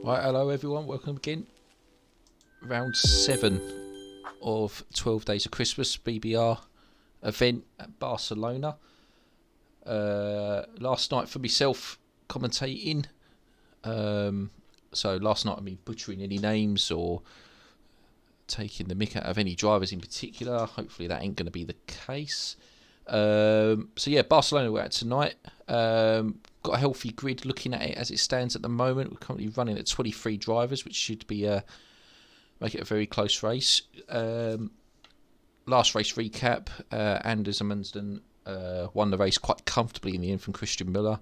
Right, hello everyone, welcome again. Round 7 of 12 Days of Christmas BBR event at Barcelona. Last night for myself commentating. So last night I mean butchering any names or taking the mick out of any drivers in particular. Hopefully that ain't going to be the case. So yeah, Barcelona we're at tonight. Got a healthy grid looking at it as it stands at the moment. We're currently running at 23 drivers, which should be make it a very close race. Last race recap, Anders Amundsen won the race quite comfortably in the end from Christian Müller,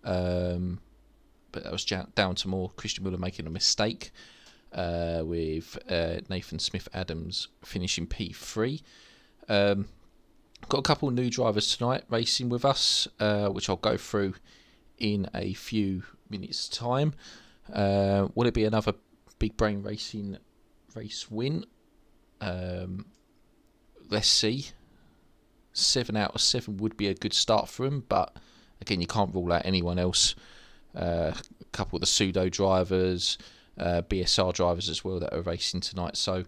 but that was down to more Christian Müller making a mistake, with Nathan Smith-Adams finishing P3. Got a couple of new drivers tonight racing with us, which I'll go through in a few minutes' time. Will it be another Big Brain Racing race win? Let's see. 7 out of 7 would be a good start for him, but again, you can't rule out anyone else. A couple of the pseudo drivers, BSR drivers as well that are racing tonight. So,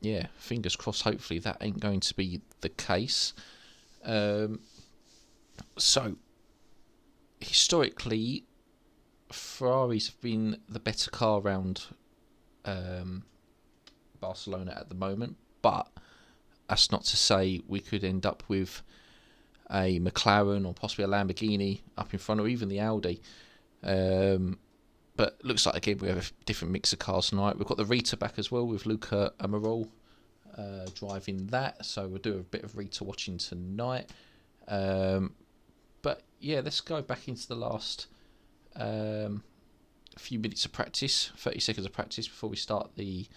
yeah, fingers crossed. Hopefully that ain't going to be the case. So, historically, Ferraris have been the better car around Barcelona at the moment, but that's not to say we could end up with a McLaren or possibly a Lamborghini up in front, or even the Audi. But looks like, again, we have a different mix of cars tonight. We've got the Rita back as well, with Luca Amaral driving that, so we'll do a bit of Rita watching tonight. But yeah, let's go back into the last few minutes of practice, 30 seconds of practice before we start the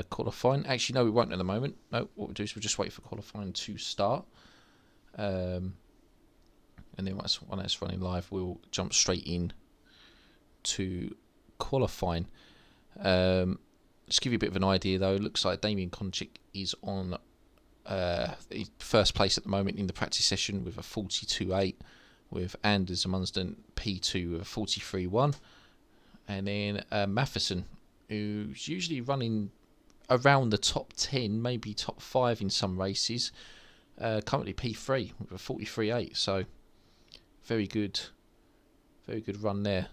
qualifying. Actually, no, we won't at the moment. No, what we'll do is we'll just wait for qualifying to start. And then once it's running live, we'll jump straight in to qualifying. Just give you a bit of an idea though, it looks like Damien Konchik is on first place at the moment in the practice session with a 42.8, with Anders Mundsden P2 with a 43.1, and then Matheson, who's usually running around the top 10, maybe top 5 in some races, currently P3 with a 43.8, so very good run there.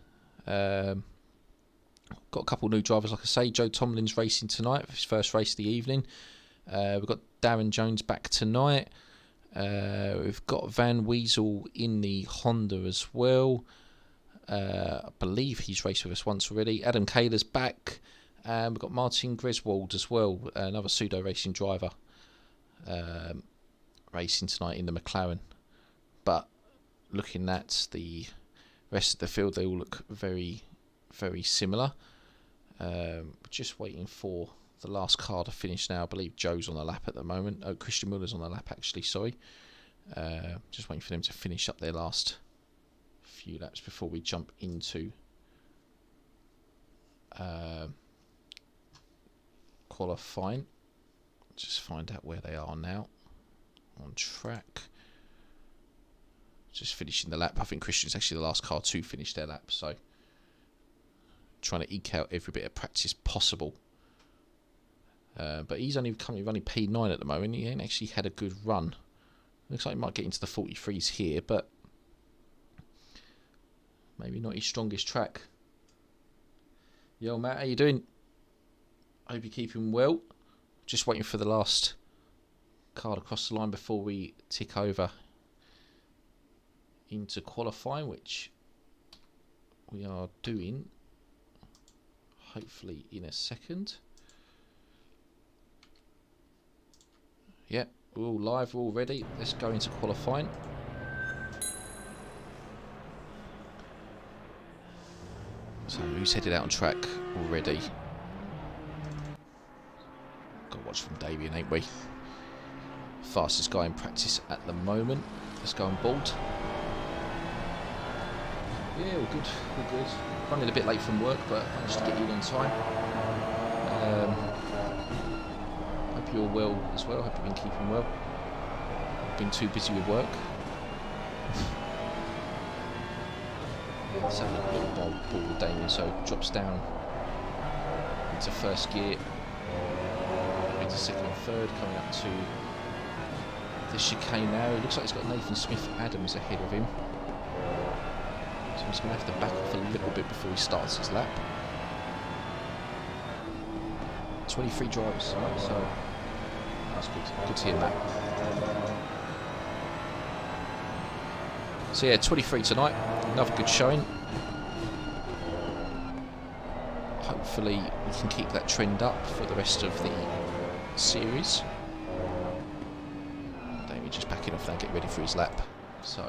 Got a couple of new drivers, like I say. Joe Tomlin's racing tonight for his first race of the evening. We've got Darren Jones back tonight. We've got Van Weasel in the Honda as well. I believe he's raced with us once already. Adam Kaler's back. And we've got Martin Greswold as well, another pseudo racing driver, racing tonight in the McLaren. But looking at the rest of the field, they all look very, very similar. Just waiting for the last car to finish now. I believe Joe's on the lap at the moment. Oh, Christian Muller's on the lap actually, sorry. Just waiting for them to finish up their last few laps before we jump into qualifying. Just find out where they are now on track. Just finishing the lap. I think Christian's actually the last car to finish their lap, so trying to eke out every bit of practice possible. But he's only currently running P9 at the moment. He ain't actually had a good run. Looks like he might get into the 43s here, but maybe not his strongest track. Yo, Matt, how you doing? Hope you're keeping well. Just waiting for the last car to cross the line before we tick over into qualifying, which we are doing hopefully in a second. Yep, we're all live, we're all ready. Let's go into qualifying. So who's headed out on track already? Got to watch from Damien, ain't we? Fastest guy in practice at the moment. Let's go on board. Yeah, all good, all good. Running a bit late from work, but managed to get you in on time. Hope you're well as well. Hope you've been keeping well. Been too busy with work. Let's have a little ball with Damien. So drops down into first gear, into second and third, coming up to the chicane now. It looks like he's got Nathan Smith Adams ahead of him. So he's going to have to back off a little bit before he starts his lap. 23 drivers tonight, so that's good. Good to hear that. So yeah, 23 tonight. Another good showing. Hopefully we can keep that trend up for the rest of the series. Damien just backing off now, getting ready for his lap. So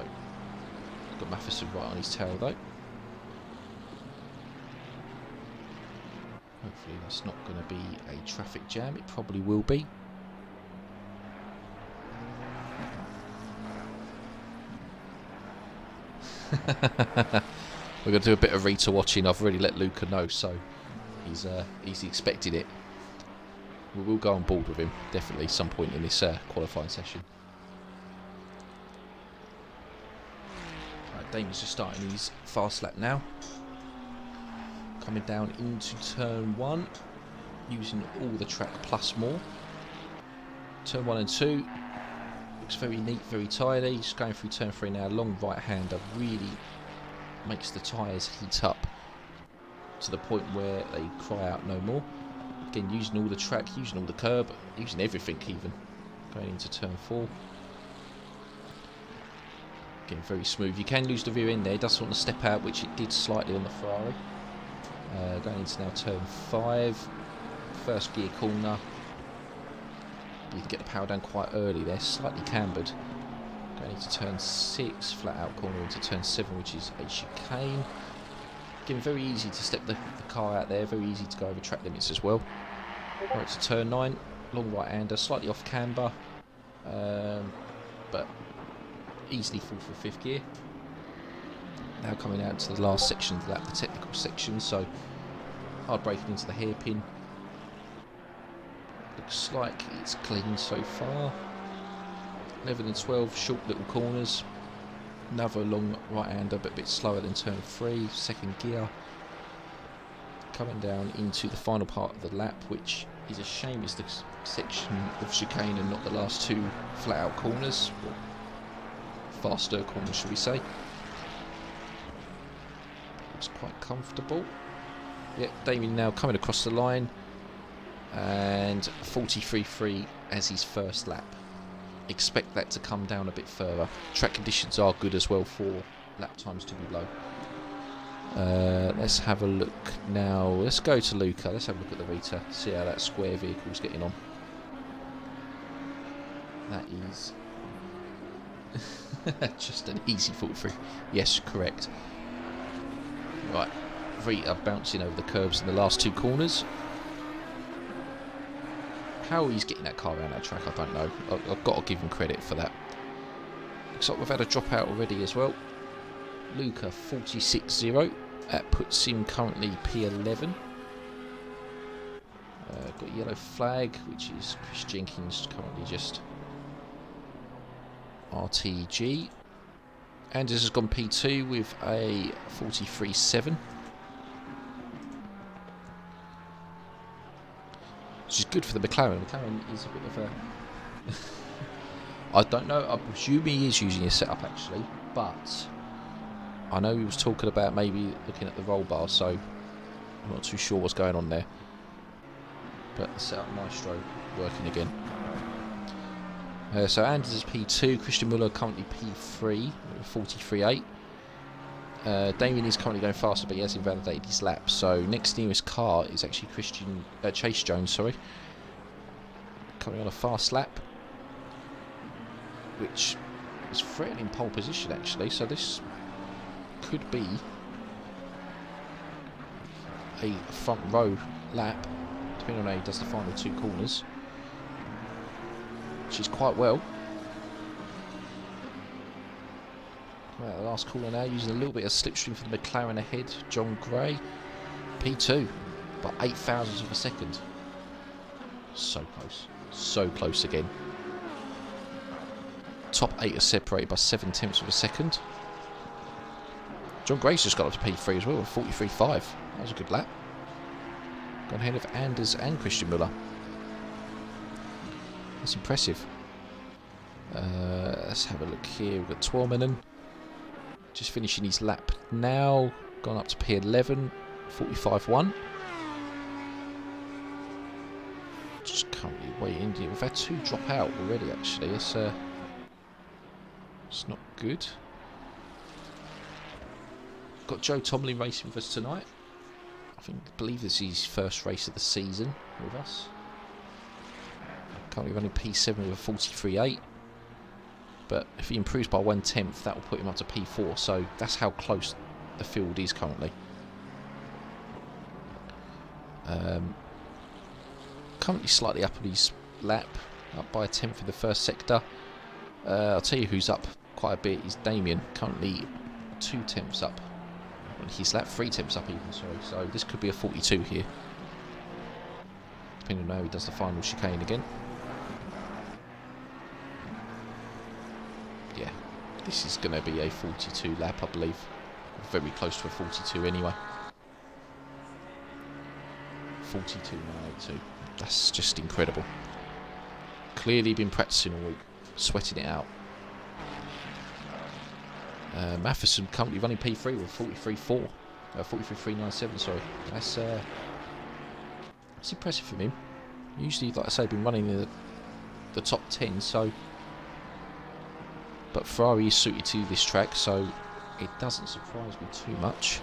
got Matheson right on his tail though. Hopefully that's not going to be a traffic jam. It probably will be. We're going to do a bit of Rita watching. I've already let Luca know, so he's expected it. We will go on board with him definitely some point in this qualifying session. Right, Damien's just starting his fast lap now. Coming down into turn 1, using all the track plus more. Turn 1 and 2, Looks very neat, very tidy. Just going through turn 3 now. Long right-hander really makes the tyres heat up to the point where they cry out no more. Again, using all the track, using all the curb, using everything even. Going into turn 4. Again, very smooth. You can lose the rear end there. It does want to step out, which it did slightly on the Ferrari. Going into now turn 5. First gear corner. You can get the power down quite early there. Slightly cambered. Going into turn 6. Flat out corner into turn 7, which is a chicane. Again, very easy to step the car out there. Very easy to go over track limits as well. Right to turn 9. Long right-hander. Slightly off camber. But easily fall for 5th gear. Now coming out to the last section of the lap, the technical section, so hard braking into the hairpin. Looks like it's clean so far. 11 and 12, short little corners. Another long right-hander, but a bit slower than turn 3, 2nd gear. Coming down into the final part of the lap, which is a shame is the section of chicane and not the last 2 flat-out corners. Faster corners, should we say. Looks quite comfortable. Yeah, Damien now coming across the line. And 43.3 as his first lap. Expect that to come down a bit further. Track conditions are good as well for lap times to be low. Let's have a look now. Let's go to Luca. Let's have a look at the Vita. See how that square vehicle's getting on. That is just an easy 43. Yes, correct. Right, Vita bouncing over the curbs in the last 2 corners. How he's getting that car around that track, I don't know. I've got to give him credit for that. Looks like we've had a dropout already as well. Luca 46.0. That puts him currently P11. Got a yellow flag, which is Chris Jenkins currently just RTG. Anders has gone P2 with a 43.7. Which is good for the McLaren. McLaren is a bit of a... I don't know, I presume he is using his setup actually, but I know he was talking about maybe looking at the roll bar, so I'm not too sure what's going on there. But the setup Maestro working again. So Anders is P2, Christian Müller currently P3, 43.8. Damien is currently going faster, but he has invalidated his lap. So next nearest car is actually Chase Jones, sorry. Coming on a fast lap, which is threatening pole position actually. So this could be a front row lap, depending on how he does the final 2 corners. Which is quite well. Right, the last corner now, using a little bit of slipstream for the McLaren ahead. John Gray, P2, by 8 thousandths of a second. So close again. Top 8 are separated by 7 tenths of a second. John Gray's just got up to P3 as well, with 43.5. That was a good lap. Gone ahead of Anders and Christian Müller. That's impressive. Let's have a look here. We've got Tuominen just finishing his lap now. Gone up to P11, 45.1. Just currently waiting. We've had 2 drop out already actually. It's not good. Got Joe Tomlin racing with us tonight. I believe this is his first race of the season with us. Currently running P7 with a 43.8. But if he improves by 1/10, that will put him up to P4. So that's how close the field is currently. Currently slightly up on his lap, up by a 10th in the first sector. I'll tell you who's up quite a bit is Damien, currently 2 tenths up on his lap, 3 tenths up even, sorry. So this could be a 42 here, depending on how he does the final chicane again. Yeah, this is going to be a 42 lap, I believe. Very close to a 42 anyway. 42.982. That's just incredible. Clearly been practicing all week. sweating it out. Matheson currently running P3 with 43.4. 43.397, sorry. That's impressive from him. Usually, like I say, been running in the top 10, so... But Ferrari is suited to this track, so it doesn't surprise me too much.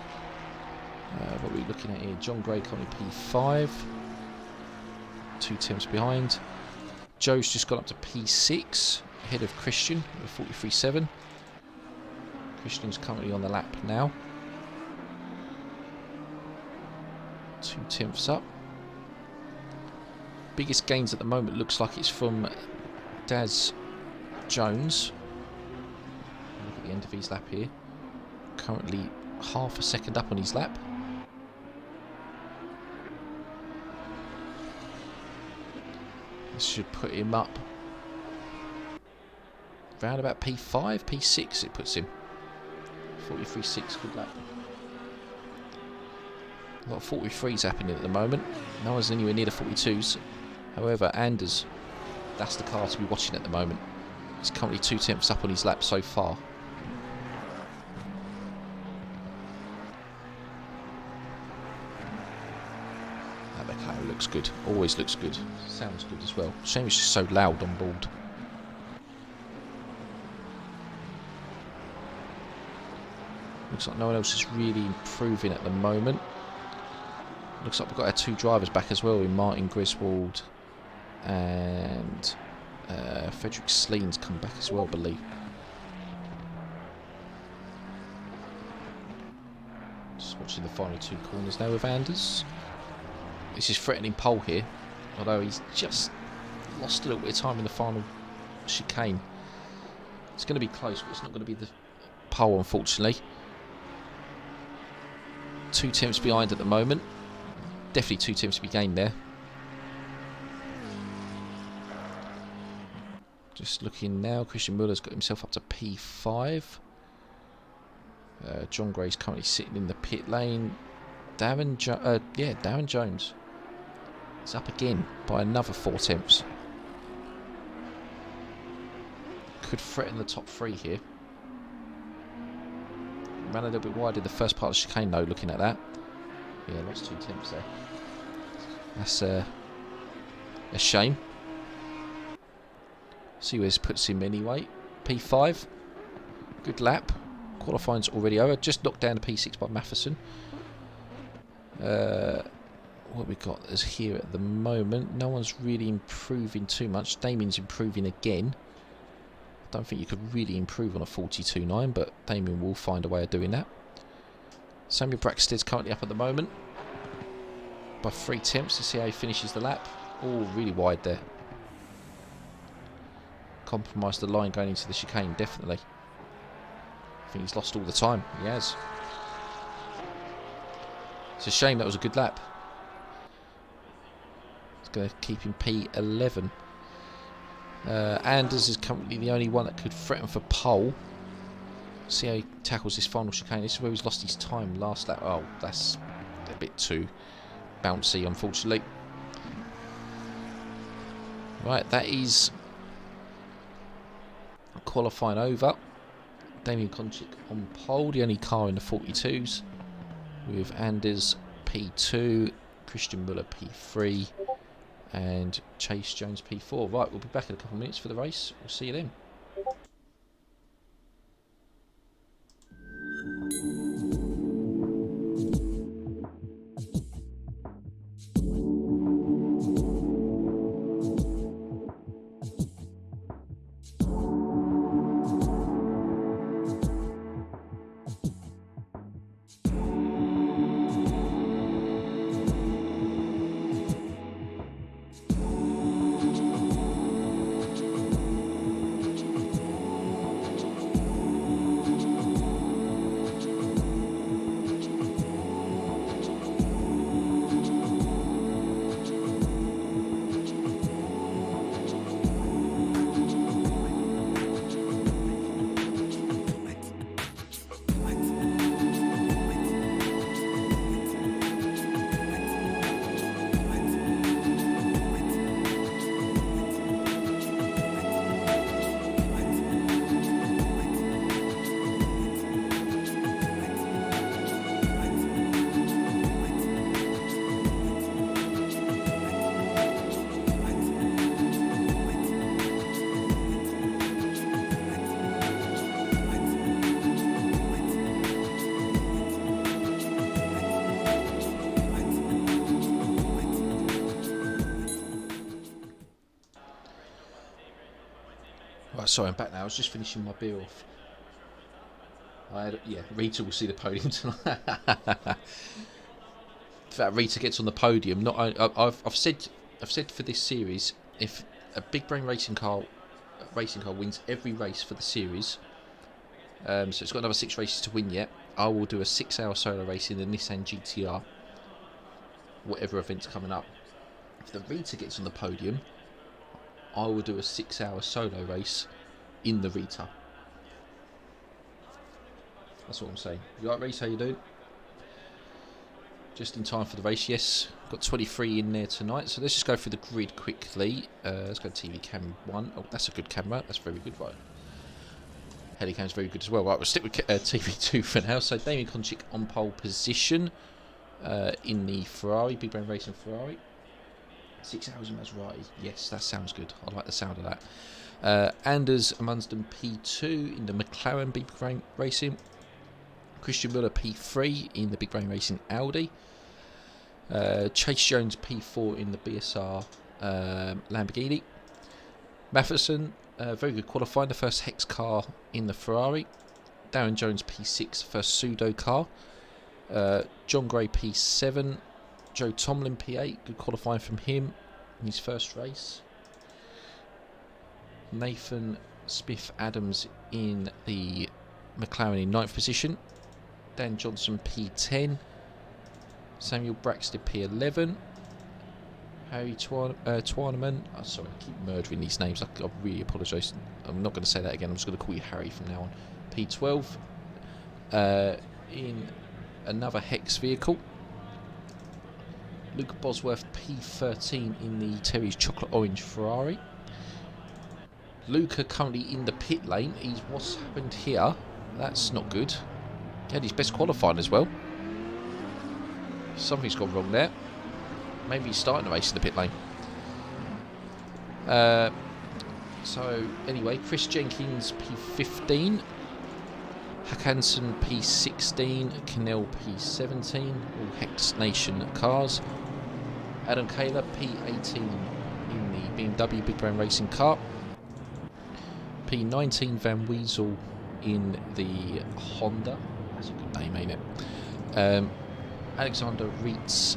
What are we looking at here? John Gray currently P5. 2 tenths behind. Joe's just got up to P6, ahead of Christian with 43.7. Christian's currently on the lap now. 2 tenths up. Biggest gains at the moment looks like it's from Daz Jones. Look at the end of his lap here. Currently half a second up on his lap. This should put him up round about P5, P6 it puts him. 43.6, good lap. A lot of 43s happening at the moment. No one's anywhere near the 42s. However, Anders, that's the car to be watching at the moment. He's currently 2 tenths up on his lap so far. That car looks good. Always looks good. Sounds good as well. Shame it's just so loud on board. Looks like no one else is really improving at the moment. Looks like we've got our 2 drivers back as well, in Martin Griswold and Frederick Sleen's come back as well, I believe. Just watching the final 2 corners now with Anders. This is threatening pole here, although he's just lost a little bit of time in the final chicane. It's going to be close, but it's not going to be the pole, unfortunately. 2 tenths behind at the moment. Definitely 2 tenths to be gained there. Just looking now, Christian Muller's got himself up to P5. John Gray's currently sitting in the pit lane. Darren Jones is up again by another 4 tenths. Could threaten the top 3 here. Ran a little bit wide in the first part of the chicane though, looking at that. Yeah, lost 2 tenths there. That's a shame. See where this puts him anyway. P5. Good lap. Qualifying's already over. Just knocked down to P6 by Matheson. What we got is here at the moment. No one's really improving too much. Damien's improving again. Don't think you could really improve on a 42.9, but Damien will find a way of doing that. Samuel Braxton's currently up at the moment by 3 tenths to see how he finishes the lap. Oh, really wide there. Compromised the line going into the chicane, definitely. I think he's lost all the time. He has. It's a shame, that was a good lap. It's going to keep him P11. Anders is currently the only one that could threaten for pole. See how he tackles this final chicane. This is where he's lost his time last lap. Oh, that's a bit too bouncy, unfortunately. Right, that is qualifying over. Damien Konchik on pole, the only car in the 42s, with Anders P2, Christian Muller P3, and Chase Jones P4. Right, we'll be back in a couple of minutes for the race. We'll see you then. Sorry, I'm back now. I was just finishing my beer off. Rita will see the podium tonight. If that Rita gets on the podium, I've said for this series, if a big brain racing car wins every race for the series, so it's got another 6 races to win yet, I will do a 6-hour solo race in the Nissan GTR, whatever event's coming up. If the Rita gets on the podium, I will do a 6-hour solo race in the Rita. That's what I'm saying. You right, Reece? How you doing? Just in time for the race, yes. Got 23 in there tonight. So let's just go through the grid quickly. Let's go TV cam 1. Oh, that's a good camera. That's very good, right? Helicam's very good as well. Right, we'll stick with TV 2 for now. So Damien Konchik on pole position in the Ferrari, Big Brain Racing Ferrari. 6 hours in Maserati. Yes, that sounds good. I like the sound of that. Anders Mundsden P2 in the McLaren Big Brain Racing. Christian Müller P3 in the Big Brain Racing Audi. Chase Jones P4 in the BSR Lamborghini. Matheson, very good qualifying, the first Hex car in the Ferrari. Darren Jones P6, first pseudo car. John Gray P7. Joe Tomlin P8, good qualifying from him in his first race. Nathan Smith Adams in the McLaren in 9th position. Dan Johnson P10. Samuel Braxton P11. Harry Twarneman. Oh, sorry, I keep murdering these names. I really apologise. I'm not going to say that again. I'm just going to call you Harry from now on. P12. In another Hex vehicle. Luke Bosworth P13 in the Terry's Chocolate Orange Ferrari. Luca currently in the pit lane. What's happened here? That's not good. He had his best qualifying as well. Something's gone wrong there. Maybe he's starting the race in the pit lane. So anyway, Chris Jenkins P15, Hakanson P16, Kinnell P17, all Hex Nation cars. Adam Kaler P18 in the BMW Big Brain Racing car. P19 Van Weasel in the Honda. That's a good name, ain't it? Alexander Reitz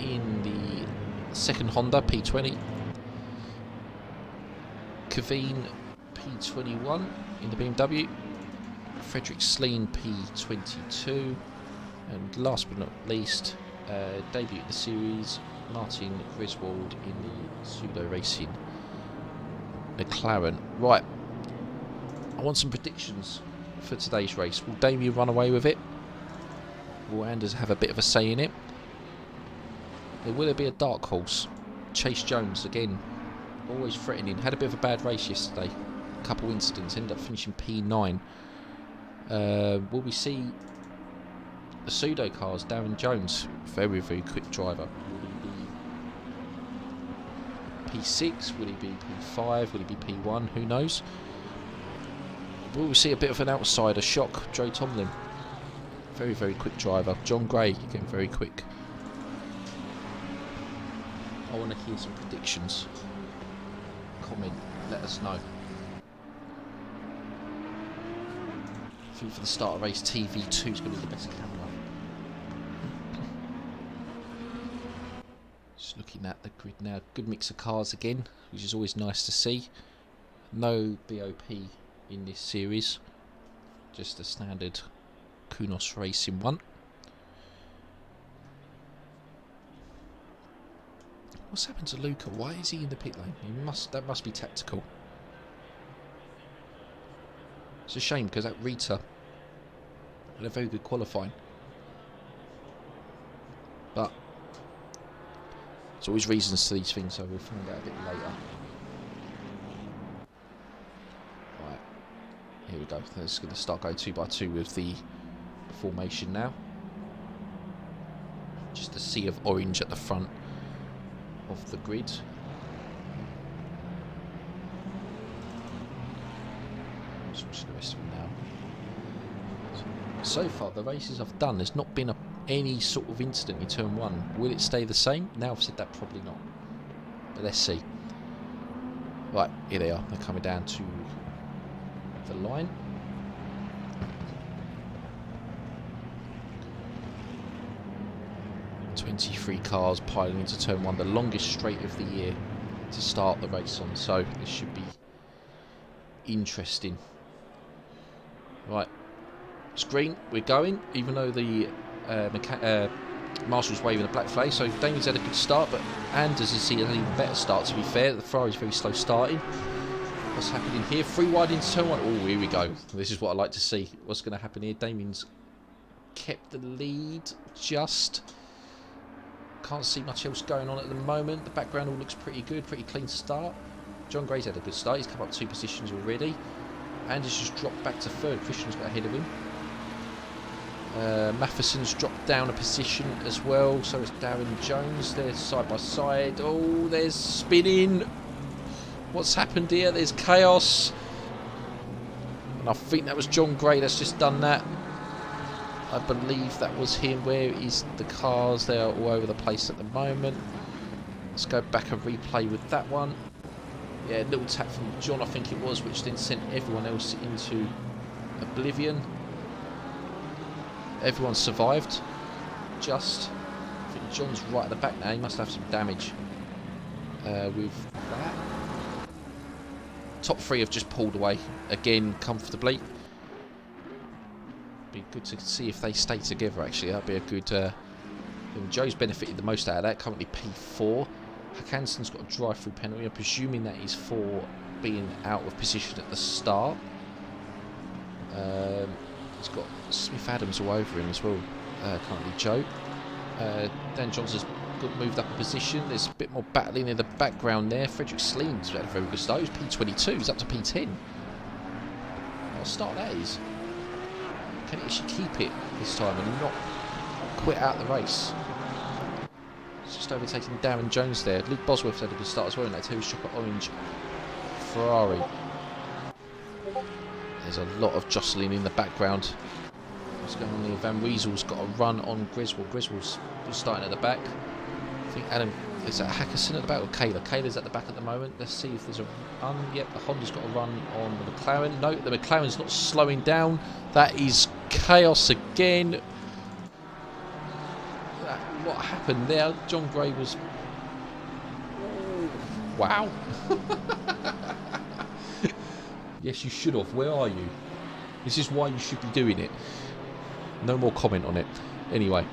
in the second Honda, P20. Kaveen P21 in the BMW. Frederick Sleen P22. And last but not least, debut in the series, Martin Griswold in the pseudo racing McLaren. Right, I want some predictions for today's race. Will Damien run away with it? Will Anders have a bit of a say in it? Or will there be a dark horse? Chase Jones again, always threatening. Had a bit of a bad race yesterday. A couple incidents, ended up finishing P9. Will we see the pseudo cars? Darren Jones, very, very quick driver. Will he be P6? Will he be P5? Will he be P1? Who knows? Will we see a bit of an outsider shock? Joe Tomlin, very, very quick driver. John Gray, again, very quick. I want to hear some predictions. Comment, let us know. I think for the start of race, TV2 is going to be the best camera. Just looking at the grid now. Good mix of cars again, which is always nice to see. No BOP in this series. Just a standard Kunos Racing one. What's happened to Luca? Why is he in the pit lane? That must be tactical. It's a shame because that Rita had a very good qualifying. But there's always reasons to these things, so we'll find out a bit later. Right, here we go. Let's going to start going 2 by 2 with the formation now. Just a sea of orange at the front of the grid. Let's watch the rest of them now. So far, the races I've done, there's not been any sort of incident in turn 1. Will it stay the same? Now I've said that, probably not. But let's see. Right, here they are. They're coming down to the line. .23 cars piling into turn 1, the longest straight of the year to start the race on, so this should be interesting. Right, it's green, we're going, even though the Marshal's waving a black flag, so Damien's had a good start, but Anders has seen an even better start, to be fair. The Ferrari's very slow starting. What's happening here? 3 wide into turn 1. Oh, here we go. This is what I like to see. What's going to happen here? Damien's kept the lead just. Can't see much else going on at the moment. The background all looks pretty good, pretty clean start. John Gray's had a good start. He's come up 2 positions already. Anders just dropped back to 3rd. Christian's got ahead of him. Matheson's dropped down a position as well. So is Darren Jones. They're side by side. Oh, there's spinning. What's happened here? There's chaos. And I think that was John Gray that's just done that. I believe that was him. Where is the cars? They are all over the place at the moment. Let's go back and replay with that one. Yeah, little tap from John, I think it was, which then sent everyone else into oblivion. Everyone survived. Just, I think John's right at the back now. He must have some damage with that. Top 3 have just pulled away again comfortably. Be good to see if they stay together, actually. That'd be a good. Joe's benefited the most out of that. Currently P4. Hakanson's got a drive-through penalty. I'm presuming that is for being out of position at the start. He's got Smith Adams all over him as well. Currently Joe. Dan Johnson's moved up a position. There's a bit more battling in the background there. Frederick Slean's had a very good start. He's P22. He's up to P10. What a start that is. Can he actually keep it this time and not quit out the race? It's just overtaking Darren Jones there. Luke Bosworth's had a good start as well in that Terry's Chocolate Orange Ferrari. There's a lot of jostling in the background. What's going on here? Van Weasel's got a run on Griswold. Griswold's starting at the back. I think Adam, is that Hackerson at the back or Kayla? Kayla's at the back at the moment. Let's see if there's a run. Yep, the Honda's got a run on the McLaren. No, the McLaren's not slowing down. That is chaos again. What happened there? John Gray was... Wow. Yes, you should have. Where are you? This is why you should be doing it. No more comment on it. Anyway.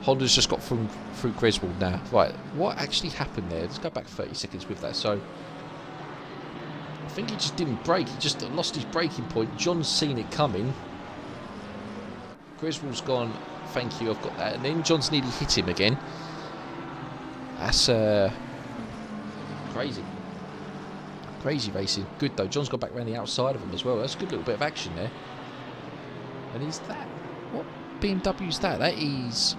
Honda's just got through Griswold now. Right, what actually happened there? Let's go back 30 seconds with that. So, I think he just didn't brake. He just lost his braking point. John's seen it coming. Griswold's gone, thank you, I've got that. And then John's nearly hit him again. That's crazy. Crazy racing. Good though. John's got back around the outside of him as well. That's a good little bit of action there. And is that... What BMW's that? That is...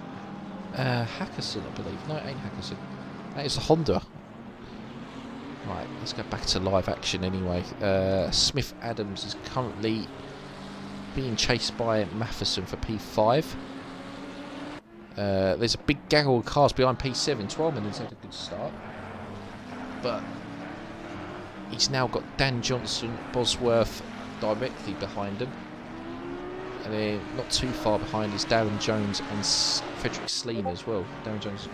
Hackerson, I believe. No, it ain't Hackerson. That is the Honda. Right, let's go back to live action anyway. Smith Adams is currently being chased by Matheson for P5. There's a big gaggle of cars behind P7. Twelman has had a good start. But he's now got Dan Johnson, Bosworth directly behind him. And then not too far behind is Darren Jones and Frederick Sleen as well. Darren Jones is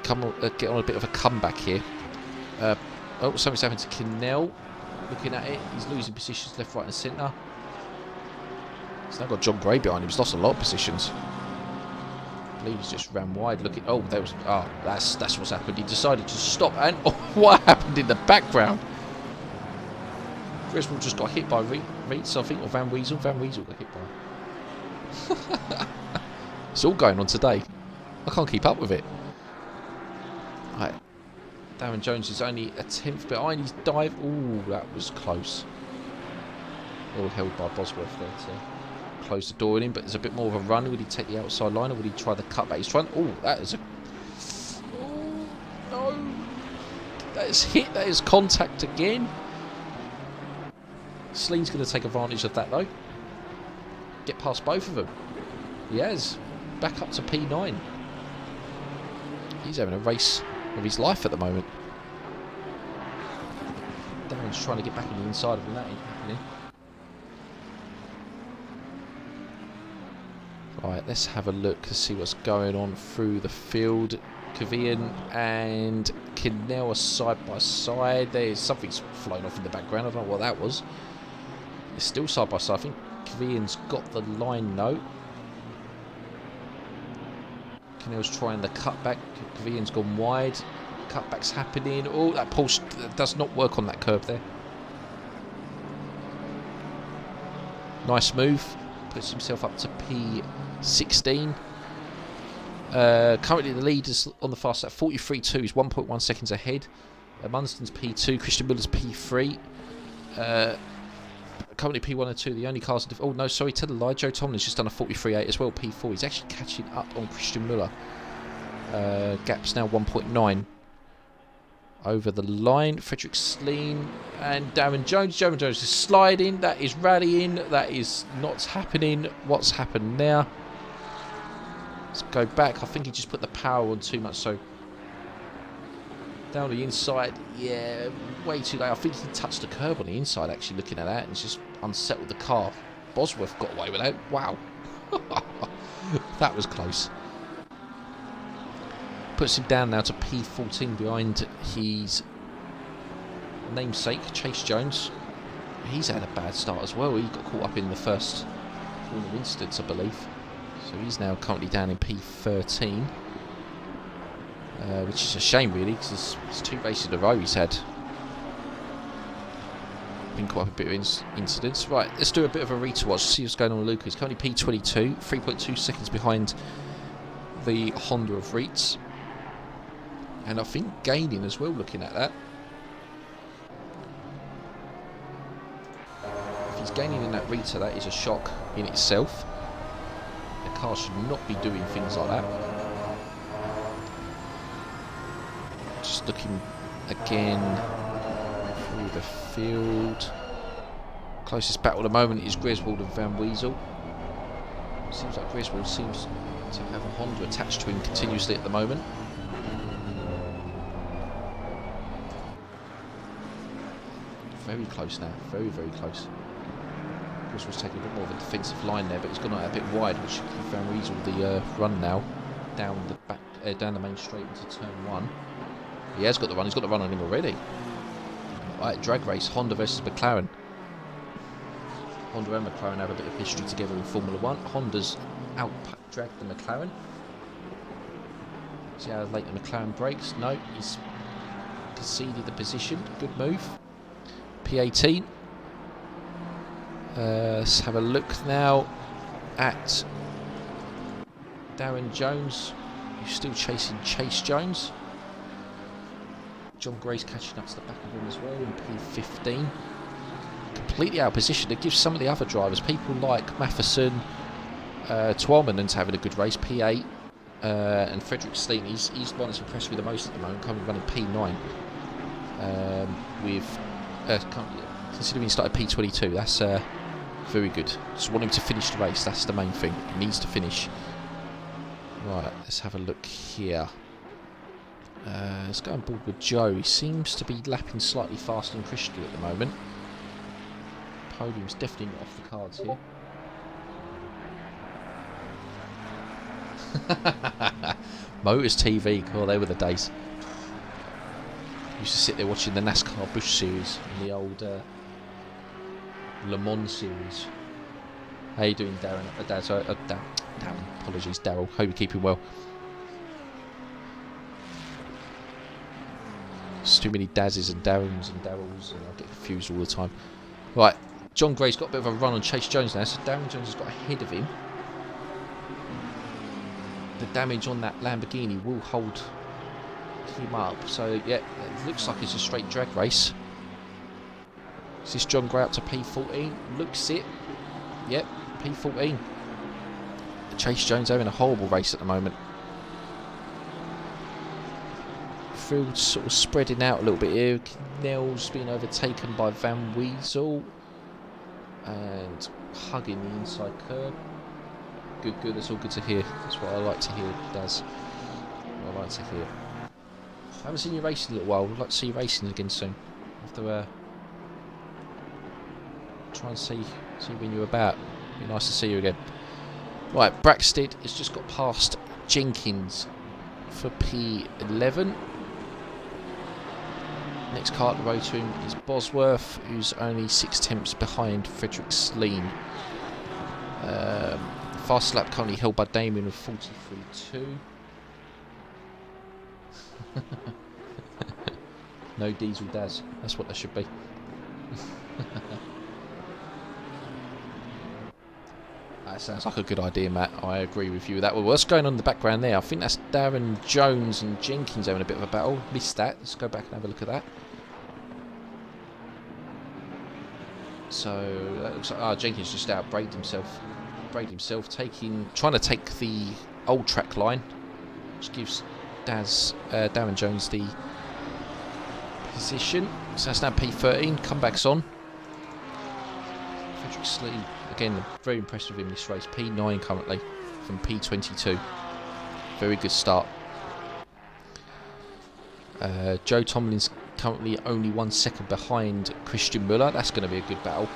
going to get on a bit of a comeback here. Oh, something's happened to Kinnell. Looking at it, he's losing positions left, right and centre. He's now got John Gray behind him. He's lost a lot of positions. I believe he's just ran wide. Looking. Oh, there was. Oh, that's what's happened. He decided to stop. And oh, what happened in the background? Griswold just got hit by Reitz, I think, or Van Weasel. Van Weasel got hit by. It's all going on today. I can't keep up with it. Right. Darren Jones is only a tenth behind his dive. Ooh, that was close. All held by Bosworth there to close the door on him, but there's a bit more of a run. Would he take the outside line or would he try the cutback? He's trying. Oh, that is a. Oh, no. That is hit. That is contact again. Sleen's going to take advantage of that though. Get past both of them. He has. Back up to P9. He's having a race of his life at the moment. Darren Jones trying to get back on the inside of him. That ain't happening. Right, let's have a look to see what's going on through the field. Kvyat and Kinell are side by side. There's something's flown off in the background. I don't know what that was. It's still side by side. I think Kvyat's got the line note. Kinell's trying the cutback. Kvyat's gone wide. Cutback's happening. Oh, that pulse does not work on that curb there. Nice move. Puts himself up to P16. Currently the lead is on the fast lap. 43.2 is 1.1 seconds ahead. Munster's P2. Christian Muller's P3. Currently P1 and 2. The only cars... Oh, no, sorry. Tell a lie. Joe Tomlin's just done a 43.8 as well. P4. He's actually catching up on Christian Muller. Gap's now 1.9. Over the line, Frederick Sleen and Darren Jones. Darren Jones is sliding. That is rallying. That is not happening. What's happened now? Let's go back. I think he just put the power on too much. So down the inside, yeah, way too late. I think he touched the curb on the inside. Actually, looking at that, and just unsettled the car. Bosworth got away with that. Wow, that was close. Puts him down now to P14 behind his namesake, Chase Jones. He's had a bad start as well. He got caught up in the first corner incidents, I believe. So he's now currently down in P13. Which is a shame, really, because it's 2 races in a row he's had. Been quite a bit of incidents. Right, let's do a bit of a retouch, see what's going on with Luca. He's currently P22, 3.2 seconds behind the Honda of Reitz. And I think gaining as well, looking at that. If he's gaining in that Rita, that is a shock in itself. The car should not be doing things like that. Just looking again through the field. Closest battle at the moment is Greswold and Van Wezel. Seems like Greswold seems to have a Honda attached to him continuously at the moment. Very close now, very, very close. Griswold's taking a bit more of a defensive line there, but he's gone out a bit wide, which should give Van Wezel the run now down the back, down the main straight into turn 1. He has got the run. He's got the run on him already. Right, drag race, Honda versus McLaren. Honda and McLaren have a bit of history together in Formula 1. Honda's out-dragged the McLaren. See how late the McLaren brakes. No, he's conceded the position. Good move. P18. Let's have a look now at Darren Jones, who's still chasing Chase Jones. John Gray's catching up to the back of him as well in P15. Completely out of position. It gives some of the other drivers, people like Matheson, Twelman, having a good race, P8, and Frederick Steen, he's the one that's impressed me the most at the moment, currently running P9. With considering he started P22, that's very good. Just want him to finish the race, that's the main thing. He needs to finish. Right, let's have a look here. Let's go on board with Joe. He seems to be lapping slightly faster than Christian at the moment. Podium's definitely not off the cards here. Motors TV, oh, they were the days. Used to sit there watching the NASCAR Busch series and the old Le Mans series. How you doing, Darren? Darren, apologies, Daryl. Hope you're keeping well. There's too many Dazes and Darrens and Daryls, and I get confused all the time. Right, John Gray's got a bit of a run on Chase Jones now, so Darren Jones has got ahead of him. The damage on that Lamborghini will hold him up, so yeah, it looks like it's a straight drag race. Is this John Gray up to P14? Looks it. Yep, P14. Chase Jones having a horrible race at the moment. Field sort of spreading out a little bit here. Nell's being overtaken by Van Wezel and hugging the inside curb. Good, good. That's all good to hear. That's what I like to hear, Daz. What I like to hear. I haven't seen you racing in a little while. I'd like to see you racing again soon. After try and see when you're about. Be nice to see you again. Right, Braxted has just got past Jenkins for P11. Next car at the road to him is Bosworth, who's only 6 tenths behind Frederick Sleen. Fast lap currently held by Damien with 43.2. No diesel Daz, that's what that should be. That sounds like a good idea, Matt. I agree with you with that. Well, what's going on in the background there? I think that's Darren Jones and Jenkins having a bit of a battle. Missed that. Let's go back and have a look at that. So that looks like Jenkins just outbraked himself. Trying to take the old track line, which gives Darren Jones the position. So that's now P13. Comebacks on. Frederick Sleen. Again, very impressed with him this race. P9 currently from P22. Very good start. Joe Tomlin's currently only 1 second behind Christian Muller. That's going to be a good battle.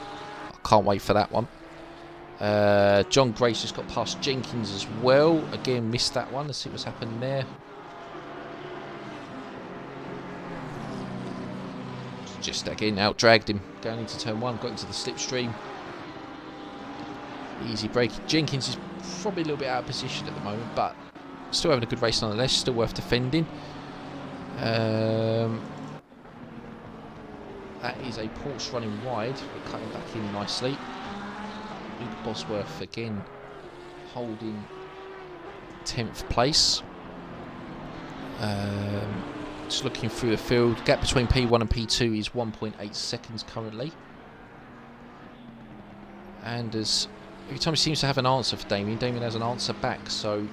I can't wait for that one. John Grace just got past Jenkins as well. Again, missed that one. Let's see what's happened there. Just again out-dragged him. Going into turn 1, got into the slipstream. Easy break. Jenkins is probably a little bit out of position at the moment, but still having a good race nonetheless. Still worth defending. That is a Porsche running wide. We're cutting back in nicely. Luke Bosworth again holding 10th place. Just looking through the field. Gap between P1 and P2 is 1.8 seconds currently. And as every time he seems to have an answer for Damien, Damien has an answer back, so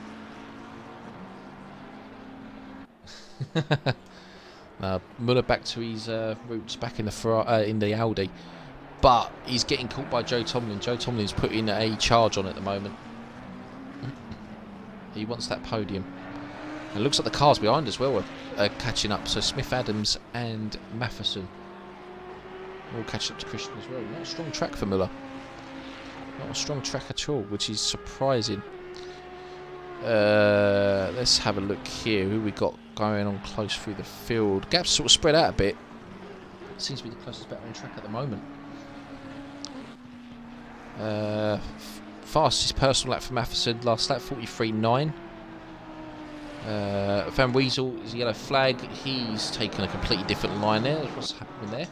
Muller back to his roots, back in the Audi, but he's getting caught by Joe Tomlin. Joe Tomlin's putting a charge on at the moment. He wants that podium. And it looks like the cars behind as well are catching up. So Smith, Adams and Matheson all catching up to Christian as well. Not a strong track for Muller. Not a strong track at all, which is surprising. Let's have a look here. Who we got going on close through the field? Gaps sort of spread out a bit. Seems to be the closest battle on track at the moment. Fastest personal lap for Matheson. Last lap 43.9. Van Weasel is a yellow flag. He's taken a completely different line there. What's happening there?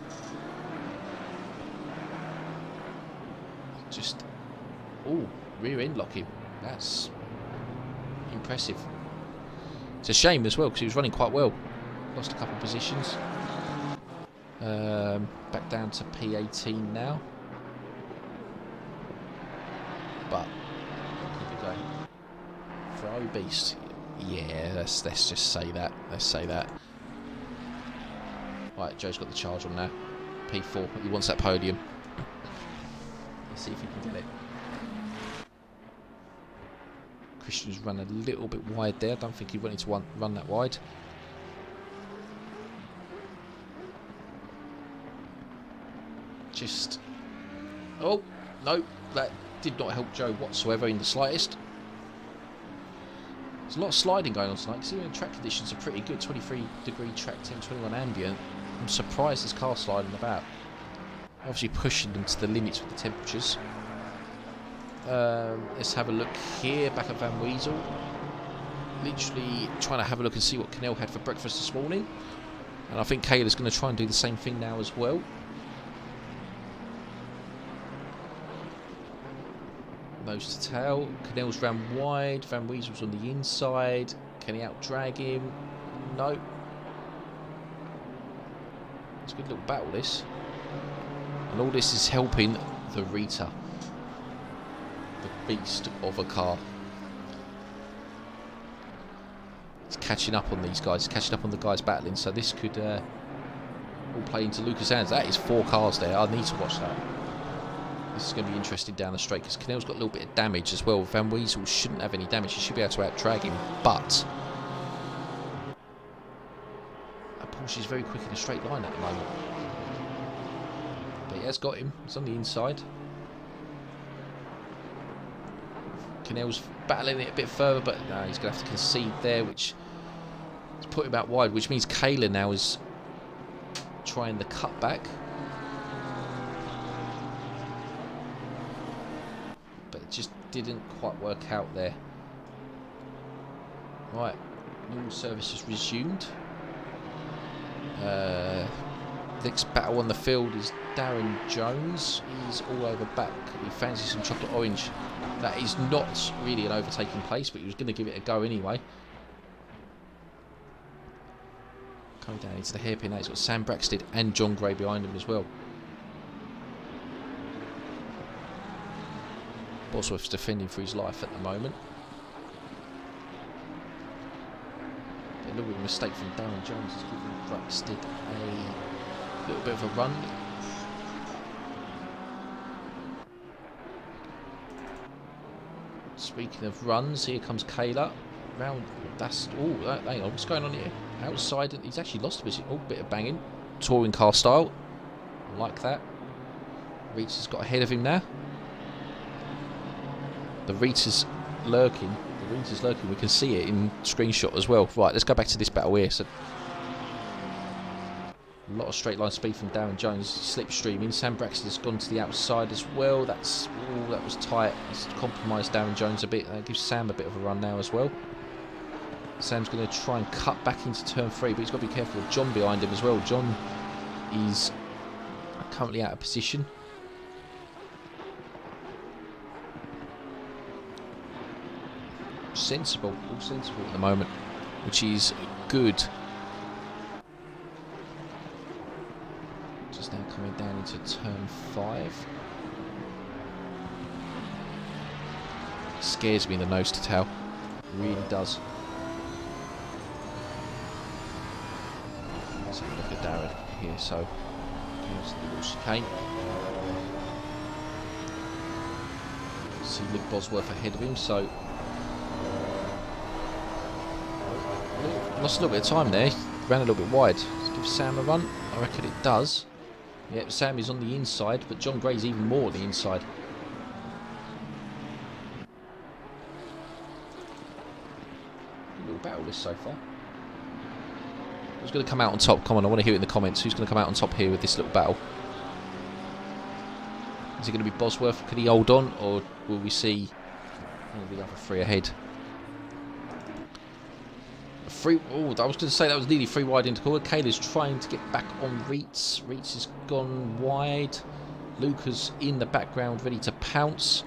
Just rear end locking. That's impressive. It's a shame as well because he was running quite well. Lost a couple of positions. Back down to P18 now. But keep it going. Ferrari Beast. Yeah, let's just say that. Let's say that. Right, Joe's got the charge on now. P4. He wants that podium. Let's see if he can get it. Christian's run a little bit wide there. I don't think he wanted to run that wide. Just... oh, no. That did not help Joe whatsoever in the slightest. There's a lot of sliding going on tonight. Considering the track conditions are pretty good. 23-degree track temp, 21 ambient. I'm surprised this car's sliding about. Obviously pushing them to the limits with the temperatures. Let's have a look here, back at Van Weasel. Literally trying to have a look and see what Canel had for breakfast this morning. And I think Kayla's going to try and do the same thing now as well. Nose to tail. Canel's ran wide. Van Weasel's on the inside. Can he out-drag him? No. It's a good little battle, this. And all this is helping the Rita. The beast of a car. It's catching up on these guys. It's catching up on the guys battling. So this could all play into Lucas' hands. That is 4 cars there. I need to watch that. This is going to be interesting down the straight because Canel's got a little bit of damage as well. Van Weasel shouldn't have any damage. He should be able to out-drag him. But Porsche is very quick in a straight line at the moment. But he has got him. It's on the inside. Canel's battling it a bit further, but no, he's going to have to concede there, which has put him out wide, which means Kayla now is trying the cutback. But it just didn't quite work out there. Right, normal service has resumed. Next battle on the field is Darren Jones. He's all over back. He fancies some chocolate orange. That is not really an overtaking place, but he was going to give it a go anyway. Coming down into the hairpin now, he's got Sam Braxted and John Gray behind him as well. Bosworth's defending for his life at the moment. A little bit of a mistake from Darren Jones. He's giving Braxted a little bit of a run. Speaking of runs, here comes Kayla. Round, that's, oh, hang on, what's going on here? Outside, he's actually lost a bit. Oh, bit of banging. Touring car style. I like that. Reach has got ahead of him now. The Reach is lurking. The Reach is lurking. We can see it in screenshot as well. Right, let's go back to this battle here. So, a lot of straight line speed from Darren Jones. Slipstreaming. Sam Braxton has gone to the outside as well. That's, oh, that was tight. It's compromised Darren Jones a bit. That gives Sam a bit of a run now as well. Sam's going to try and cut back into turn 3, but he's got to be careful with John behind him as well. John is currently out of position. Sensible, all sensible at the moment, which is good. Just now coming down into turn 5. Scares me, the nose to tail. Really does. Let's have a look at Darren here. So, here's the little chicane. See Luke Bosworth ahead of him, so lost a little bit of time there. Ran a little bit wide. Let's give Sam a run. I reckon it does. Yep, Sam is on the inside, but John Gray's even more on the inside. A little battle this so far. Who's going to come out on top? Come on, I want to hear it in the comments. Who's going to come out on top here with this little battle? Is it going to be Bosworth? Could he hold on, or will we see one of the other 3 ahead? Oh, I was going to say that was nearly 3 wide into corner. Kayla's trying to get back on Reitz. Reitz has gone wide. Luca's in the background, ready to pounce.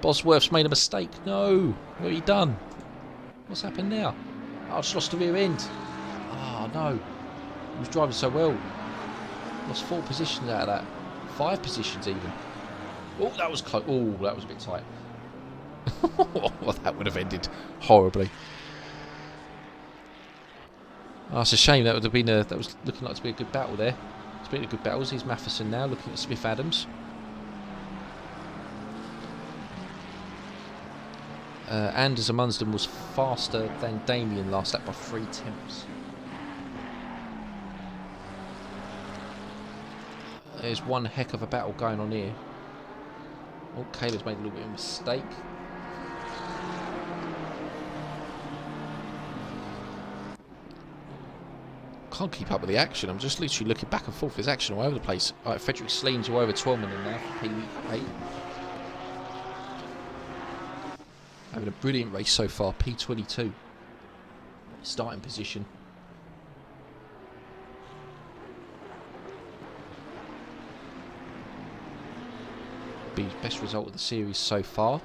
Bosworth's made a mistake. No, what have you done? What's happened now? Oh, I just lost the rear end. Oh no, he was driving so well. Lost 4 positions out of that. 5 positions even. Oh, that was close. Oh, that was a bit tight. Well, that would have ended horribly. Oh, it's a shame. That would have been a. That was looking like to be a good battle there. It's been a good battle. Here's Matheson now looking at Smith Adams. Anders Amundsden was faster than Damien last lap by 3 tenths. There's one heck of a battle going on here. Oh, Kayla's made a little bit of a mistake. Can't keep up with the action. I'm just literally looking back and forth. There's action all over the place. Alright, Frederick Slean's all over Twelman now for P8. Having a brilliant race so far. P22. Starting position. Be his best result of the series so far,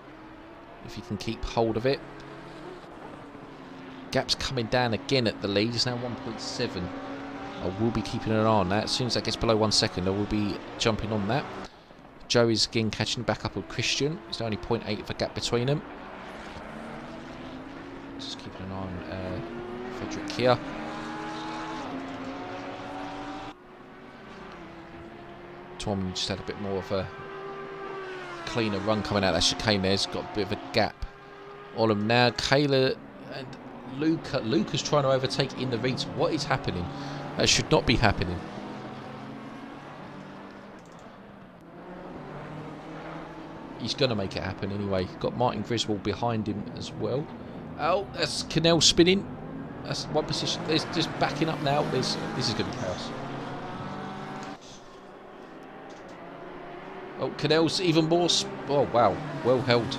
if he can keep hold of it. Gap's coming down again at the lead. It's now 1.7. I will be keeping an eye on that. As soon as that gets below 1 second, I will be jumping on that. Joe is again catching back up with Christian. There's only 0.8 of a gap between them. Just keeping an eye on Frederick here. Tom just had a bit more of a cleaner run coming out of that chicane there. He's got a bit of a gap on him now. Kayla and Luca's trying to overtake in the Reeds. What is happening? That should not be happening. he's going to make it happen anyway. Got Martin Griswold behind him as well. Oh, that's Canal spinning. That's one position. There's just backing up now. This is going to be chaos. Oh, Canel's even more. Oh, wow. Well held.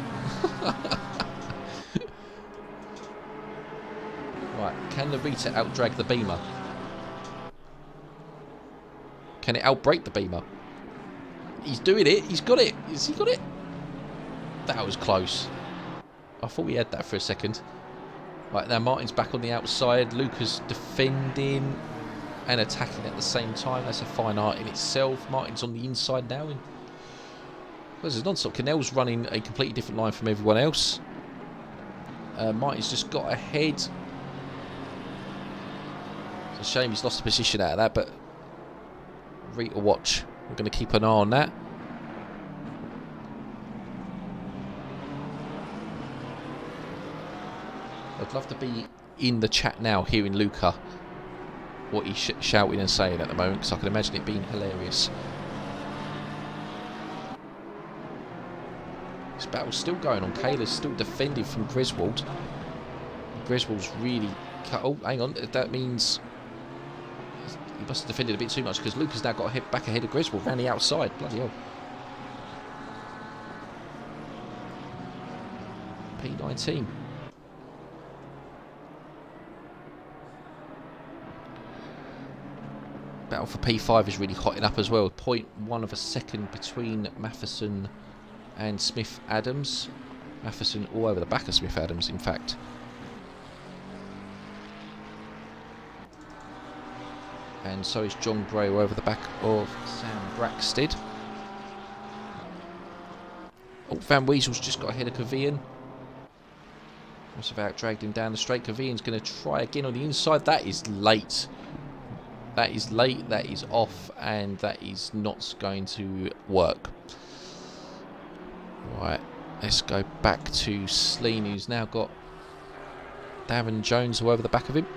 Right. Can the Rita outdrag the Beamer? Can it outbrake the Beamer? He's doing it. He's got it. Has he got it? That was close. I thought we had that for a second. Right, now Martin's back on the outside. Luca's defending and attacking at the same time. That's a fine art in itself. Martin's on the inside now. This is non-stop. Canel's running a completely different line from everyone else. Martin's just got ahead. It's a shame he's lost the position out of that, but Rita watch. We're going to keep an eye on that. I'd love to be in the chat now, hearing Luca, what he's shouting and saying at the moment, because I can imagine it being hilarious. This battle's still going on. Kayla's still defending from Griswold. Griswold's really cut. Oh, hang on. That means he must have defended a bit too much, because Luca's now got back ahead of Griswold round the outside. Bloody hell. P19. Battle for P5 is really hotting up as well. 0.1 of a second between Matheson and Smith Adams. Matheson all over the back of Smith Adams, in fact. And so is John Gray over the back of Sam Braxted. Oh, Van Weasel's just got ahead of Kavian. Must have out-dragged him down the straight. Kavian's going to try again on the inside. That is late. That is late, that is off, and that is not going to work. Right, let's go back to Sleen, who's now got Darren Jones all over the back of him.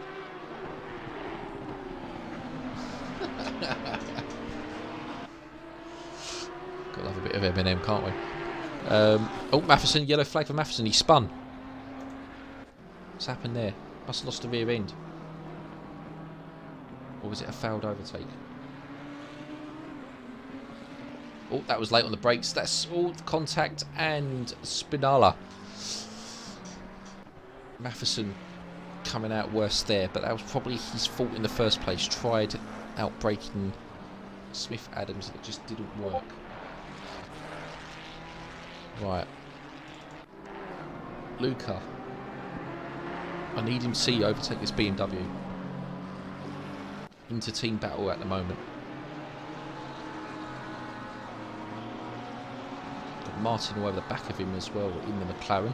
Gotta love a bit of Eminem, can't we? Oh, Matheson, yellow flag for Matheson. He spun. What's happened there? Must have lost the rear end. Or was it a failed overtake? Oh, that was late on the brakes. That's all contact and Spinala. Matheson coming out worse there, but that was probably his fault in the first place. Tried outbraking Smith Adams and it just didn't work. Right. Luca. I need him to see overtake this BMW. Into team battle at the moment. Got Martin all over the back of him as well in the McLaren.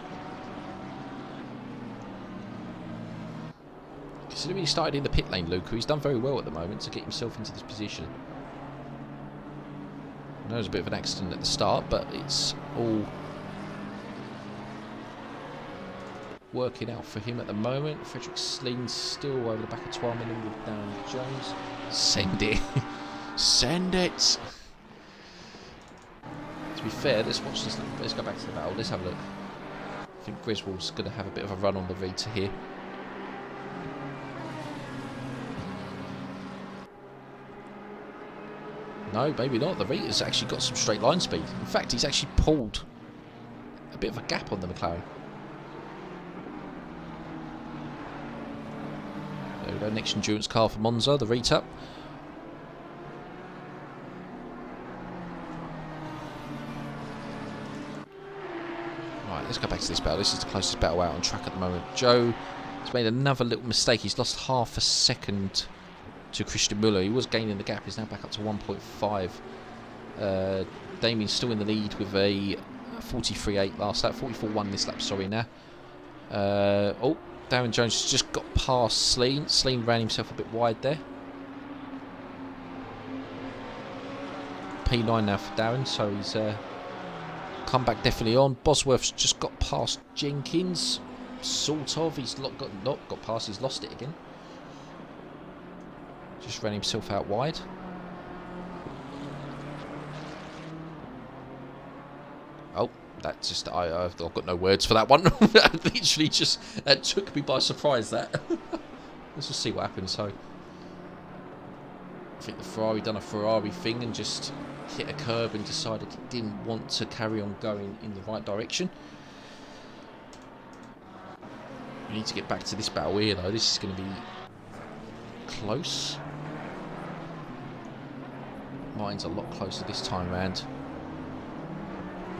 Considering he started in the pit lane, Luca, he's done very well at the moment to get himself into this position. I know it was a bit of an accident at the start, but it's all working out for him at the moment. Frederick Sleen still over the back of Twyman with Darren Jones. Send it. Send it. To be fair, let's watch this. Let's go back to the battle. Let's have a look. I think Griswold's going to have a bit of a run on the Rita here. No, maybe not. The Rita's actually got some straight line speed. In fact, he's actually pulled a bit of a gap on the McLaren. There we go, next endurance car for Monza, the Rita. Right, let's go back to this battle. This is the closest battle out on track at the moment. Joe has made another little mistake. He's lost half a second to Christian Muller. He was gaining the gap. He's now back up to 1.5. Damien's still in the lead with a 43.8 last lap. 44.1 this lap, sorry now. Oh. Darren Jones has just got past Sleen. Sleen ran himself a bit wide there. P9 now for Darren, so he's come back definitely on. Bosworth's just got past Jenkins, sort of. He's not got past. He's lost it again. Just ran himself out wide. Oh, that just... I've got no words for that one. That literally just... That took me by surprise, that. Let's just see what happens. So, I think the Ferrari done a Ferrari thing and just hit a curb and decided it didn't want to carry on going in the right direction. We need to get back to this battle here, though. This is going to be close. Mine's a lot closer this time round.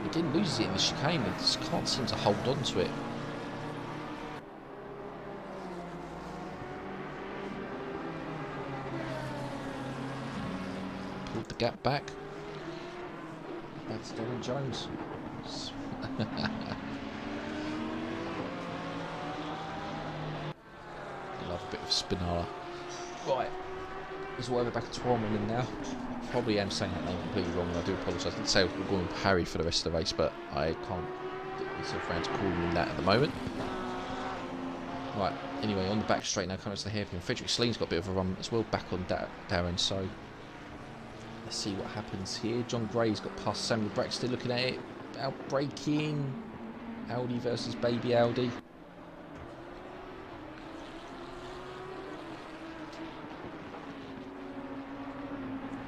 Again, loses it in the chicane. They just can't seem to hold on to it. Pulled the gap back. That's Darren Jones. Love a bit of Spinala. Right. There's whatever back to Tormund now. Probably am saying that name completely wrong, and I do apologise. I did say we're going with Harry for the rest of the race, but I can't get myself around to calling him that at the moment. Right, anyway, on the back straight now, coming to the hairpin. Frederick Sleen's got a bit of a run as well back on Darren, so let's see what happens here. John Gray's got past Samuel Braxton, looking at it. Outbraking. Audi versus Baby Audi.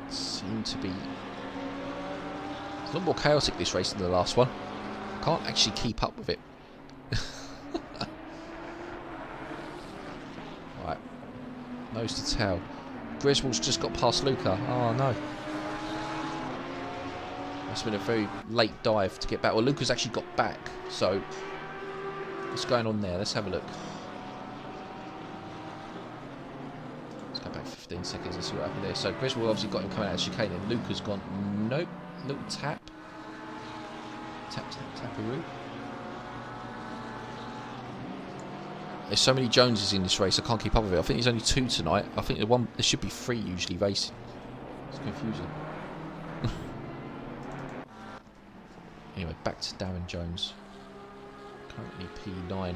Seem to be... It's a lot more chaotic this race than the last one. Can't actually keep up with it. Right. Nose to tail. Griswold's just got past Luca. Oh no. It's been a very late dive to get back. Well, Luca's actually got back. So, what's going on there? Let's have a look. Let's go back 15 seconds and see what happened there. So, Griswold obviously got him coming out of the chicane, and Luca's gone, nope. Little tap. Tap, tap, taparoo. There's so many Joneses in this race, I can't keep up with it. I think there's only 2 tonight. I think there should be 3 usually racing. It's confusing. Anyway, back to Darren Jones. Currently P9.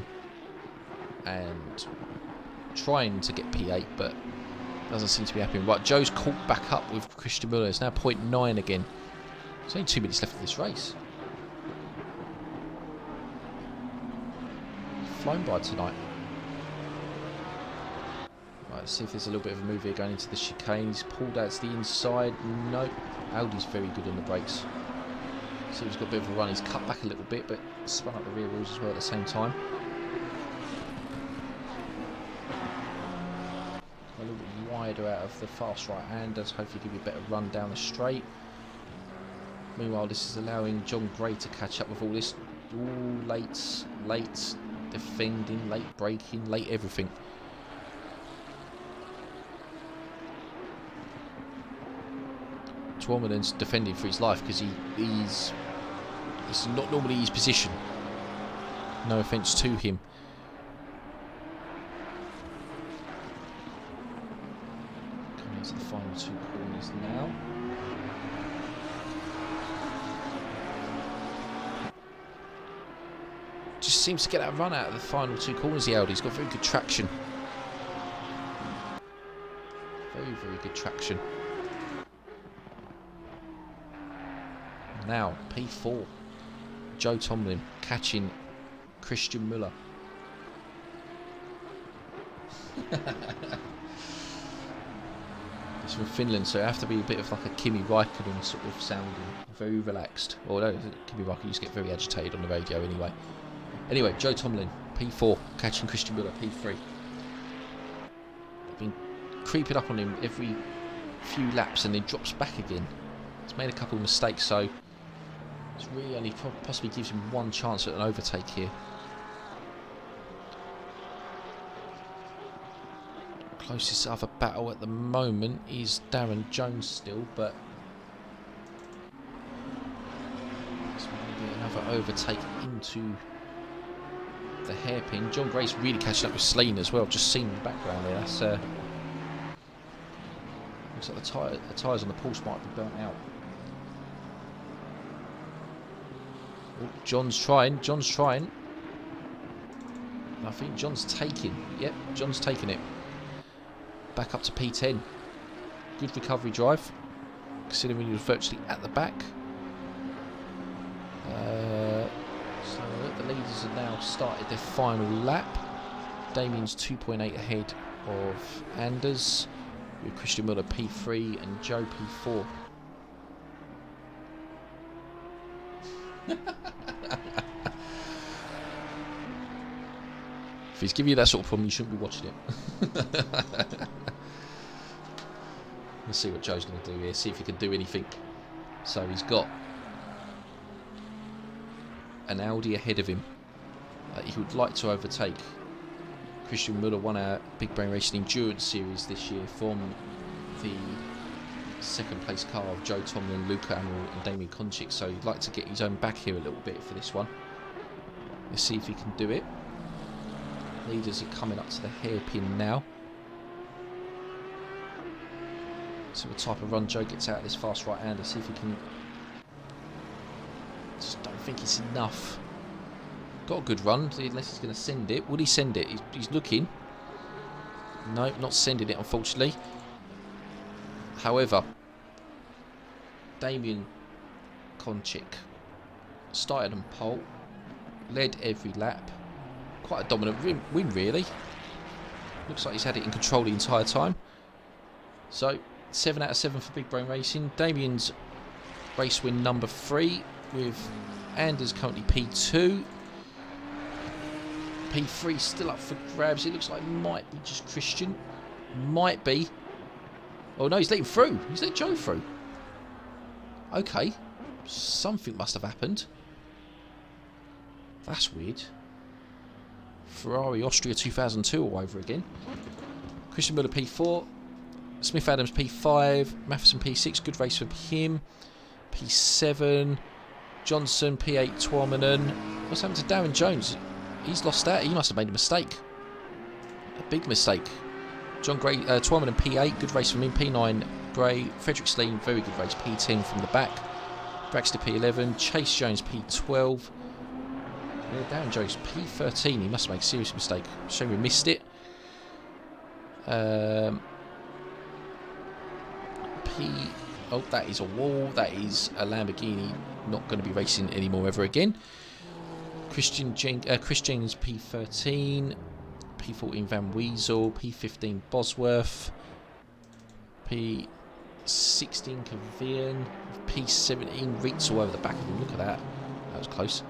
And trying to get P8, but doesn't seem to be happening. Right, Joe's caught back up with Christian Müller. It's now 0.9 again. There's only 2 minutes left of this race. Flown by tonight. Right, let's see if there's a little bit of a move here going into the chicane. He's pulled out to the inside. Nope. Audi's very good on the brakes. So he's got a bit of a run. He's cut back a little bit, but spun up the rear wheels as well at the same time. A little bit wider out of the fast right hand. Does hopefully give you a better run down the straight. Meanwhile, this is allowing John Gray to catch up with all this. Ooh, late defending, late braking, late everything. Tworman's defending for his life because it's not normally his position. No offence to him. Coming into the final 2 corners now. Just seems to get that run out of the final 2 corners, the Audi. He's got very good traction. Very, very good traction. Now, P4. Joe Tomlin catching Christian Müller. He's from Finland, so it have to be a bit of like a Kimi Raikkonen sort of sounding. Very relaxed. Although Kimi Raikkonen used to get very agitated on the radio anyway. Anyway, Joe Tomlin, P4, catching Christian Müller, P3. They've been creeping up on him every few laps and then drops back again. He's made a couple of mistakes, so it's really only possibly gives him 1 chance at an overtake here. Closest other battle at the moment is Darren Jones still, but this might be another overtake into the hairpin. John Gray's really catching up with Sleen as well. I've just seen the background there. That's looks like the tyres on the Porsche might be burnt out. Oh, John's trying. I think John's taking. Yep, John's taking it. Back up to P10. Good recovery drive, considering he was virtually at the back. So the leaders have now started their final lap. Damien's 2.8 ahead of Anders, with Christian Müller P3 and Joe P4. If he's giving you that sort of problem, you shouldn't be watching it. Let's see what Joe's going to do here, see if he can do anything. So he's got an Audi ahead of him that he would like to overtake. Christian Müller won our Big Brain Racing Endurance Series this year from the second place car of Joe Tomlin, Luca Amaral and Damien Konchik, so he'd like to get his own back here a little bit for this one. Let's see if he can do it. Leaders are coming up to the hairpin now. So what type of run Joe gets out of this fast right-hander, see if he can... Just don't think it's enough. Got a good run, unless he's going to send it. Would he send it? He's looking. No, not sending it, unfortunately. However, Damien Konchik started on pole, led every lap. Quite a dominant win, really. Looks like he's had it in control the entire time. So, 7 out of 7 for Big Brain Racing. Damien's race win number 3, with Anders currently P2. P3 still up for grabs. It looks like it might be just Christian. Might be. Oh no, he's let him through. He's let Joe through. Okay. Something must have happened. That's weird. Ferrari Austria 2002 all over again. Christian Müller P4. Smith Adams P5. Matheson P6. Good race for him. P7. Johnson P8. Tuominen. What's happened to Darren Jones? He's lost that. He must have made a mistake. A big mistake. John Gray, Tuominen P8, good race from him. P9, Gray. Frederick Sleen, very good race. P10 from the back. Braxton P11. Chase Jones P12. Yeah, Darren Jones P13. He must have made a serious mistake. Shame we missed it. Oh, that is a wall. That is a Lamborghini. Not going to be racing anymore ever again. Chris Jennings P13, P14 Van Weasel, P15 Bosworth, P16 Cavian, P17 Reitz all over the back of him. Look at that. That was close.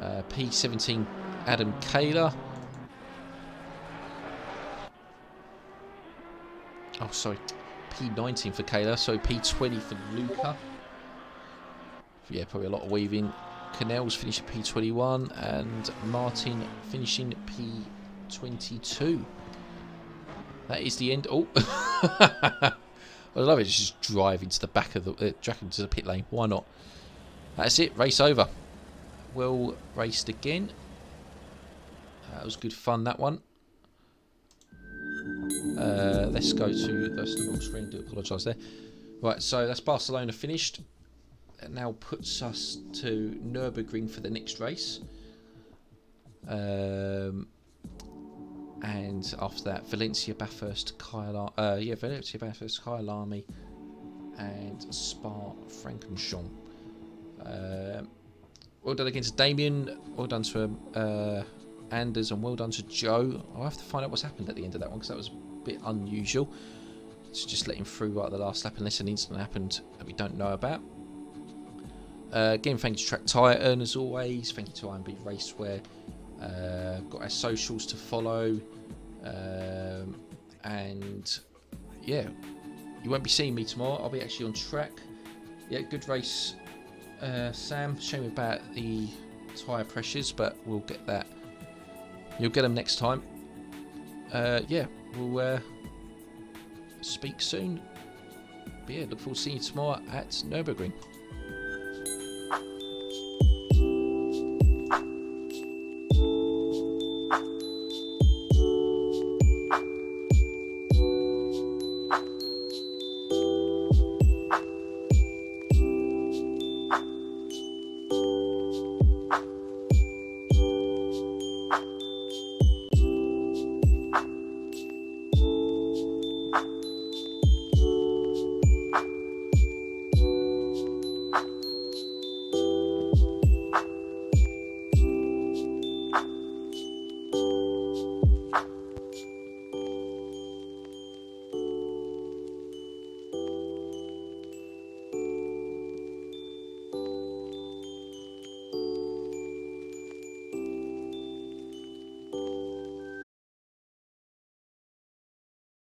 P17 Adam Kaler. Oh, sorry. P19 for Kaler. So P20 for Luca. Yeah, probably a lot of weaving. Canel's finishing P21 and Martin finishing P22. That is the end. Oh, I love it. Just drive into the back of the track into the pit lane. Why not? That's it. Race over. Well raced again. That was good fun. That one. Let's go to the wrong screen. Do apologise there. Right, so that's Barcelona finished. It now puts us to Nürburgring for the next race. And after that, Valencia, Bathurst, Valencia, Bathurst, Kyalami, and Spa-Francorchamps. Well done against Damien. Well done to Anders, and well done to Joe. I'll have to find out what's happened at the end of that one because that was a bit unusual. To just let him through right at the last lap unless an incident happened that we don't know about. Again, thank you to Track Titan as always. Thank you to IMB Raceware. Got our socials to follow. And yeah, you won't be seeing me tomorrow. I'll be actually on track. Yeah, good race, Sam. Shame about the tyre pressures, but we'll get that. You'll get them next time. Yeah, we'll speak soon. But yeah, look forward to seeing you tomorrow at Nürburgring.